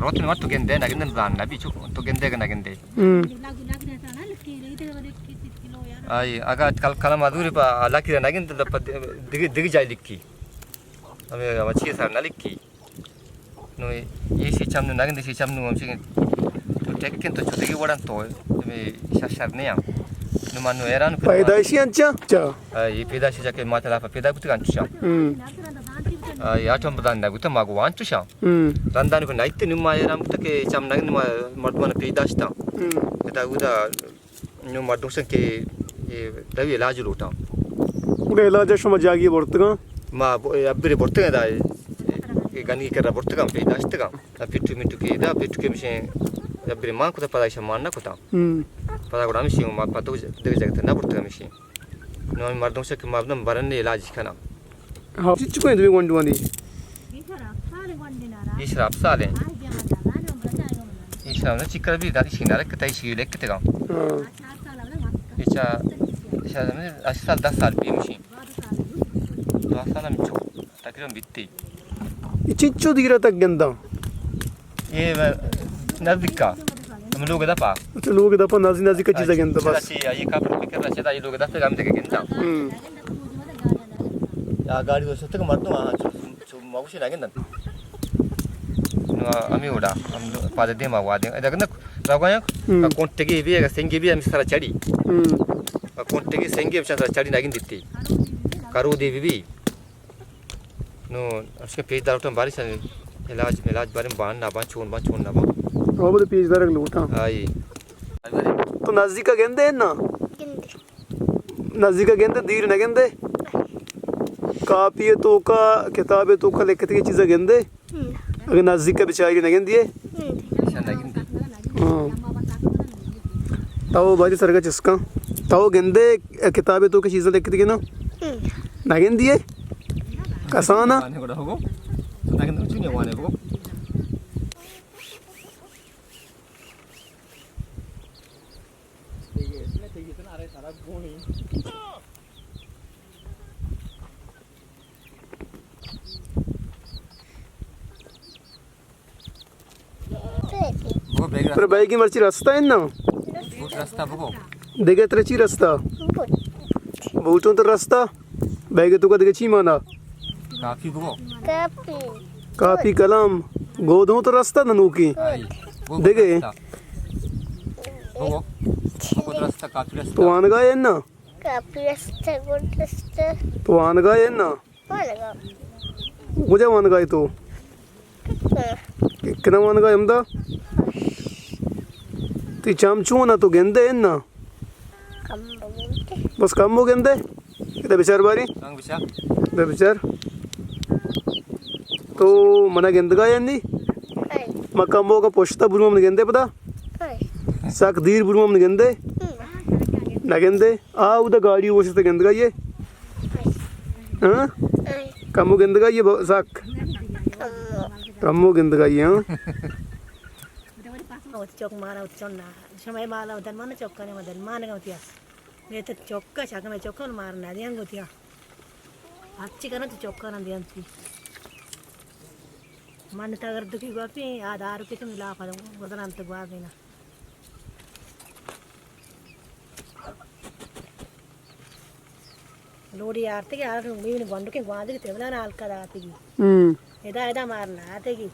रोटी मत तो गेंदे ना गेंदे ब्रांड ना बीचो तो गेंदे का ना गेंदे आई अगर कल मधुरी पा लाकी ना गेंदे दिग जाए लिखी हमें अच्छी सार ना लिखी नो ये सिस्टम ना गेंदे सिस्टम नो हमसे तो टेक्किन तो चुदेगी वरन तो हमें शाशर नहीं आम नो मानो एरान पैदाइशी अंचा चा ये पैदाशी जाके माता लाफा पैदा कुछ कांचु शाम याचम बदान ना कुछ मागो वांचु शाम रंदान को नाइट नुमा एराम कुछ के चम ना नुमा मर्दमान पैदाशी ता kita udah nyumar dongsen ke dawi ilaj lota udah ilaj shoma jagi bortga ma abbere bortga da ke gani kera bortga pe dashtga pitu mitu ke da pitu ke mishe abbere ma ko ta pada isha manna ko ta pada ko ramishi ma pato de jagta na bortga mishi no mar dongsen ke ma abdam baranne ilaj kana ha chichu ko indwe gondwani ishrab sale 이사람은 직급이 다 시나라 그때 시일에 그때가 이차 이사람은 아시살 다살 비무시 또 사람 쪽 다그런 밑에 이 चिच्चो दिरा तक गंदा ये नजदीक का हम लोग दफा तो लोग दफा नाजी नाजी का चीज गंदा बस ये कापड़ पिकर रहा है ये लोग दफा काम देके गंदा या गाड़ी वो सत्य का मर्द वहां जो मौसी नागेंदा ami udah pada dia mau ada kan ragunya kontegi biaya sengi biaya misalnya cari kontegi sengi misalnya cari nagin ditti karu di bibi no asyik page darat tuh baris ilaj barim ban na ban chun na ban oh betul page darat luta ay तो नजदीक का गेंदे है ना नजदीक का गेंदे दीर न गेंदे कापी तो का किताबे तो का लिखते की चीज़ गेंदे अगर नजदीक का बेचारी न गेंदी है ताऊ बाजी सरगा जिसका ताऊ गेंदे किताबे तो की चीज़ें लिखती की ना न गेंदी है कसाना पर भाई की मर्ची रास्ता है ना रास्ता बगो देखे तरची रास्ता बहुतों तो रास्ता बैग तो का देखे ची माना काफी बगो काफी कलम गोदों तो रास्ता ननू की देखे बगो बगो रास्ता काफी रास्ता तो आन गए ना काफी रास्ता गुड रास्ता तो आन गए ना मुझे मान गए तो कितना मान गए हमदा ती चमचू ना तो गेंदे है ना बस कम हो गेंदे इधर बिचार बारी इधर बिचार तो मना गेंद का है नहीं मकामो का पोष्टा बुरुम हमने गेंदे पता साक दीर बुरुम हमने गेंदे ना गेंदे आ उधर गाड़ी वो से गेंद का ये हाँ कम हो गेंद का ये साक कम हो गेंद का ये हाँ चौक मारा चौना समय माला उधर माना चौका ने मदन मान गया थिया मैं तो चौका चाका में चौका मारना दिया गोतिया अच्छी करना तो चौका ना दिया थी मन तगर दुखी गोपी आधार के तुम ला पादो बदन अंत गवा देना लोडी आरते के आर भी बंडू के गवा दे तेवला ना हल्का आती की एदा एदा मारना आते की